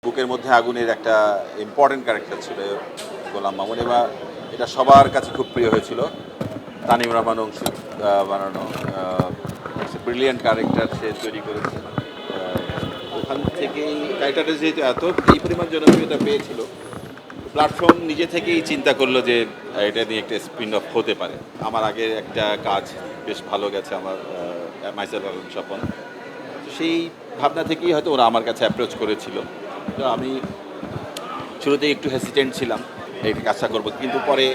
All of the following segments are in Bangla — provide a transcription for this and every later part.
বুকের মধ্যে আগুনের একটা ইম্পর্টেন্ট ক্যারেক্টার ছিল গোলাম মামুন, এবার এটা সবার কাছে খুব প্রিয় হয়েছিল। তানিম রহমান অংশু বানানো ব্রিলিয়ান্ট ক্যারেক্টার সে তৈরি করেছে। ওখান থেকেই ক্যারেক্টারটা যেহেতু এত এই পরিমাণ জনপ্রিয়তা পেয়েছিল, প্ল্যাটফর্ম নিজে থেকেই চিন্তা করলো যে এটা নিয়ে একটা স্পিন অফ হতে পারে। আমার আগের একটা কাজ বেশ ভালো গেছে, আমার মাইসেল স্বপন, তো সেই ভাবনা থেকেই হয়তো ওরা আমার কাছে অ্যাপ্রোচ করেছিল। তো আমি শুরুতেই একটু হেসিটেন্ট ছিলাম এই কাজটা করবো, কিন্তু পরে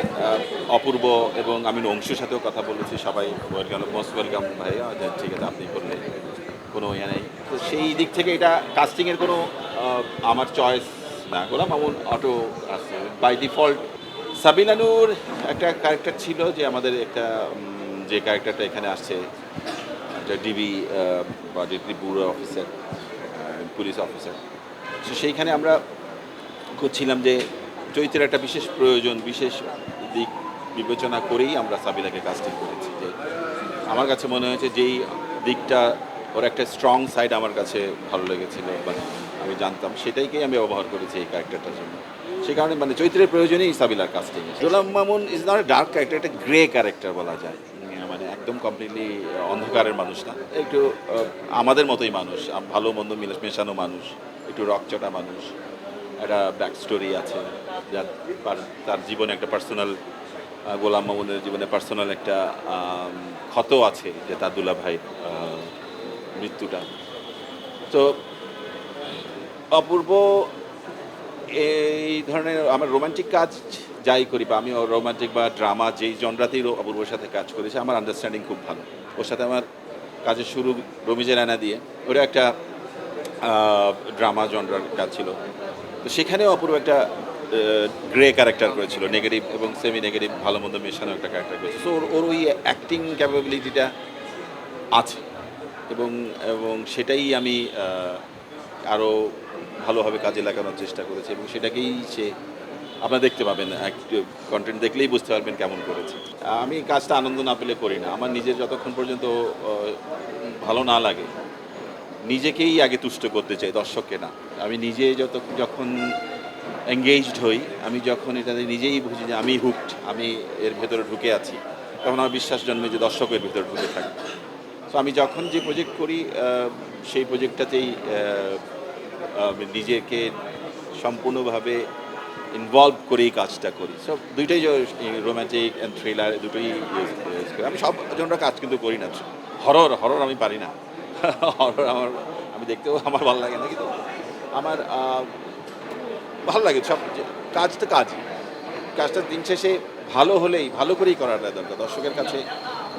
অপূর্ব এবং আমি অংশুর সাথেও কথা বলেছি, সবাই ওয়েলকাম, মোস্ট ওয়েলকাম ভাই, ঠিক আছে আপনি করলে কোনো ইয়ে নেই। তো সেই দিক থেকে এটা কাস্টিংয়ের কোনো আমার চয়েস না, গোলাম মামুন অটো আছে বাই ডিফল্ট। সাবিনা নূর একটা ক্যারেক্টার ছিল যে আমাদের একটা যে ক্যারেক্টারটা এখানে আসছে, একটা ডিবি বা DP bureau officer, police officer. তো সেইখানে আমরা খুঁজছিলাম যে চরিত্রের একটা বিশেষ প্রয়োজন, বিশেষ দিক বিবেচনা করেই আমরা সাবিলাকে কাস্টিং করেছি। যে আমার কাছে মনে হয়েছে যেই দিকটা ওর একটা স্ট্রং সাইড আমার কাছে ভালো লেগেছিল বা আমি জানতাম, সেটাইকেই আমি ব্যবহার করেছি এই ক্যারেক্টারটার জন্য। সেই কারণে মানে চরিত্রের প্রয়োজনেই সাবিলার casting. Golam Mamun is not a dark character, একটা গ্রে ক্যারেক্টার বলা যায়, মানে একদম কমপ্লিটলি অন্ধকারের মানুষ না, একটু আমাদের মতোই মানুষ, ভালো মন্দ মেশানো মানুষ, একটু রকচটা মানুষ, একটা ব্যাক স্টোরি আছে, যার তার জীবনে একটা পার্সোনাল, গোলাম মামুনের জীবনে পার্সোনাল একটা ক্ষত আছে, যে তার দুলা ভাই মৃত্যুটা। তো অপূর্ব এই ধরনের আমার রোমান্টিক কাজ যাই করি, বা আমি রোমান্টিক বা ড্রামা যেই জনরাতেই অপূর্বর সাথে কাজ করেছি, আমার আন্ডারস্ট্যান্ডিং খুব ভালো। ওর সাথে আমার কাজের শুরু রমিজের আয়না দিয়ে, ওটা একটা ড্রামা জনরার কাজ ছিল। তো সেখানেও অপূর্ব একটা গ্রে ক্যারেক্টার করেছিল, নেগেটিভ এবং সেমি নেগেটিভ ভালো মন্দ মেশানো একটা ক্যারেক্টার করেছে। সো ওর ওই অ্যাক্টিং ক্যাপাবিলিটিটা আছে, এবং এবং সেটাই আমি আরও ভালোভাবে কাজে লাগানোর চেষ্টা করেছি, এবং সেটাকেই সে আপনারা দেখতে পাবেন, কন্টেন্ট দেখলেই বুঝতে পারবেন কেমন করেছে। আমি কাজটা আনন্দ না পেলে করি না। আমার নিজের যতক্ষণ পর্যন্ত ভালো না লাগে, নিজেকেই আগে তুষ্ট করতে চাই, দর্শককে না। আমি নিজে যখন এঙ্গেজড হই, আমি যখন এটাতে নিজেই বুঝি যে আমি হুকড, আমি এর ভেতরে ঢুকে আছি, তখন আমার বিশ্বাস জন্মে যে দর্শকের ভেতরে ঢুকে থাকে। তো আমি যখন যে প্রজেক্ট করি, সেই প্রজেক্টটাতেই আমি নিজেকে সম্পূর্ণভাবে ইনভলভ করেই কাজটা করি। সব দুইটাই, রোম্যান্টিক অ্যান্ড থ্রিলার দুটোই ইউজ করি। আমি সব জনরা কাজ কিন্তু করি না। হরর আমি পারি না। হরর আমি দেখতেও আমার ভালো লাগে না, কিন্তু আমার ভালো লাগে সব। কাজ তো কাজই, কাজটা দিন শেষে ভালো হলেই ভালো করেই করাটা দরকার, দর্শকের কাছে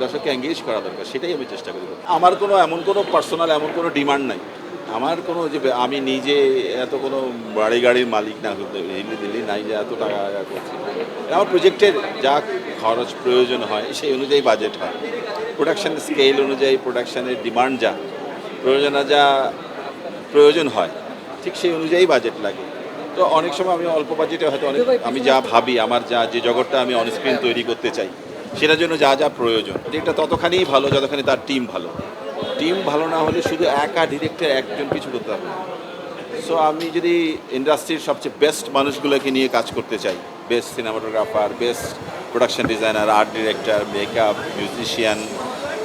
দর্শককে এঙ্গেজ করা দরকার, সেটাই আমি চেষ্টা করি। আমার কোনো এমন কোনো পার্সোনাল এমন কোনো ডিমান্ড নাই। আমার কোনো যে আমি নিজে এত কোনো গাড়ির মালিক না, হিলি দিল্লি নাই যে এত টাকা করছি। আমার প্রজেক্টের যা খরচ প্রয়োজন হয় সেই অনুযায়ী বাজেট হয়, প্রোডাকশান স্কেল অনুযায়ী, প্রোডাকশানের ডিমান্ড যা প্রয়োজন হয়, ঠিক সেই অনুযায়ী বাজেট লাগে। তো অনেক সময় আমি অল্প বাজেটে হয়তো আমি যা ভাবি, আমার যে জগৎটা আমি অনস্ক্রিন তৈরি করতে চাই, সেটার জন্য যা প্রয়োজন, এটা ততখানিই ভালো যতখানি তার টিম ভালো। টিম ভালো না হলে শুধু একা ডিরেক্টর একজন কিছু করতে হবে না। সো আমি যদি ইন্ডাস্ট্রির সবচেয়ে বেস্ট মানুষগুলোকে নিয়ে কাজ করতে চাই, best cinematographer, best production designer, art director, makeup, musician,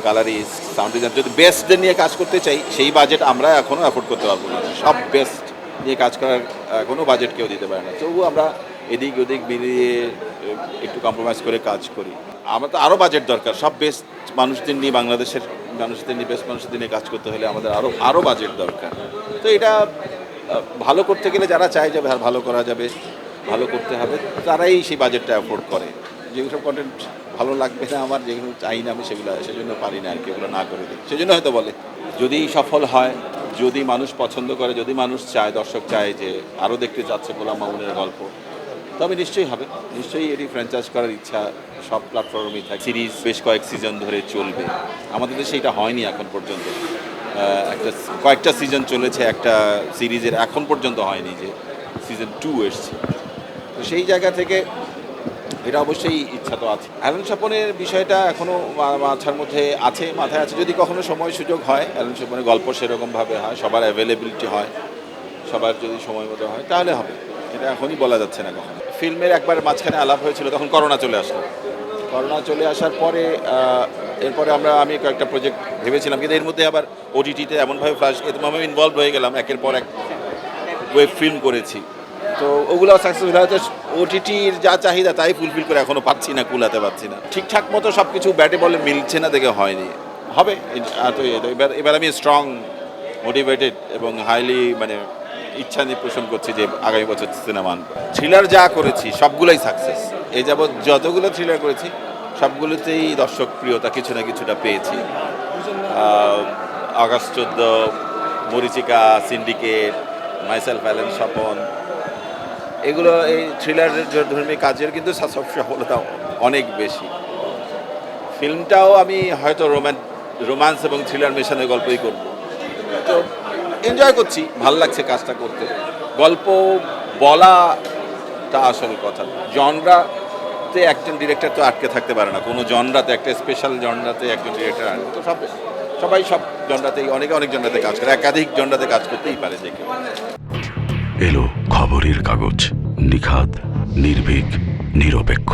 colourist, sound designer, যদি বেস্টদের নিয়ে কাজ করতে চাই, সেই বাজেট আমরা এখনও অ্যাফোর্ড করতে পারবো না। সব বেস্ট নিয়ে কাজ করার কোনো বাজেট কেউ দিতে পারে না। তবুও আমরা এদিক ওদিক মিলিয়ে একটু কম্প্রোমাইজ করে কাজ করি। আমরা তো আরও বাজেট দরকার, সব বেস্ট মানুষদের নিয়ে, বাংলাদেশের মানুষদের নিয়ে, বেস্ট মানুষদের নিয়ে কাজ করতে হলে আমাদের আরও বাজেট দরকার। তো এটা ভালো করতে গেলে যারা চায় যে ভালো করা যাবে, ভালো করতে হবে, তারাই সেই বাজেটটা অ্যাফোর্ড করে। যেসব কন্টেন্ট ভালো লাগবে না আমার, যেগুলো চাই না আমি, সেজন্য পারি না আর কি, ওগুলো না করে দিই। সেজন্য হয়তো বলে, যদি সফল হয়, যদি মানুষ পছন্দ করে, যদি মানুষ চায়, দর্শক চায় যে আরও দেখতে চাচ্ছে গোলাম মামুনের গল্প, তবে নিশ্চয়ই হবে। নিশ্চয়ই এটি ফ্র্যাঞ্চাইজ করার ইচ্ছা সব প্ল্যাটফর্মেই থাকে। সিরিজ বেশ কয়েক সিজন ধরে চলবে, আমাদের দেশে এটা হয়নি এখন পর্যন্ত। কয়েকটা সিজন চলেছে একটা সিরিজের, এখন পর্যন্ত হয়নি যে সিজন 2 এসছে। তো সেই জায়গা থেকে এটা অবশ্যই ইচ্ছা তো আছে। অ্যালেন স্বপনের বিষয়টা এখনও মাথায় আছে। যদি কখনো সময় সুযোগ হয়, অ্যালেন স্বপনের গল্প সেরকমভাবে হয়, সবার অ্যাভেলেবিলিটি হয়, সবার যদি সময় মতো হয় তাহলে হবে, এটা এখনই বলা যাচ্ছে না কখনো। ফিল্মের একবার মাঝখানে আলাপ হয়েছিল, তখন করোনা চলে আসলো। করোনা চলে আসার পরে এরপরে আমি কয়েকটা প্রজেক্ট ভেবেছিলাম, কিন্তু এর মধ্যে আবার ওটিটিতে এমনভাবে ফ্লাশ আমি ইনভলভ হয়ে গেলাম, একের পর এক ওয়েব ফিল্ম করেছি। তো ওগুলো সাকসেসফুল হয়তো ওটিটির যা চাহিদা তাই ফুলফিল করে এখনও পাচ্ছি না, কুলাতে পারছি না। ঠিকঠাক মতো সব কিছু ব্যাটে বলে মিলছে না দেখে হয়নি, হবে। তো এবার আমি স্ট্রং, মোটিভেটেড এবং হাইলি ইচ্ছা নিয়ে পোষণ করছি যে আগামী বছর সিনেমা আনবো। থ্রিলার যা করেছি সবগুলোই সাকসেস। এই যাবৎ যতগুলো থ্রিলার করেছি সবগুলোতেই দর্শক প্রিয়তা কিছু না কিছুটা পেয়েছি। August 14, Morichika, syndicate, myself Allen Swapan, এগুলো এই থ্রিলারের ধর্মী কাজের কিন্তু সফলতা অনেক বেশি। ফিল্মটাও আমি হয়তো রোম্যান্স এবং থ্রিলার মেশানোর গল্পই করব। তো এনজয় করছি, ভাল লাগছে কাজটা করতে। গল্প বলাটা আসল কথা। জনরাতে একজন ডিরেক্টর তো আটকে থাকতে পারে না, কোনো জনরাতে, একটা স্পেশাল জনরাতে একজন ডিরেক্টর আটকে তো সবাই সব জনরাতেই, অনেক জনরাতে কাজ করে, একাধিক জনরাতে কাজ করতেই পারে যে কেউ। এলো খবরের কাগজ, নিখাত, নির্ভীক, নিরপেক্ষ।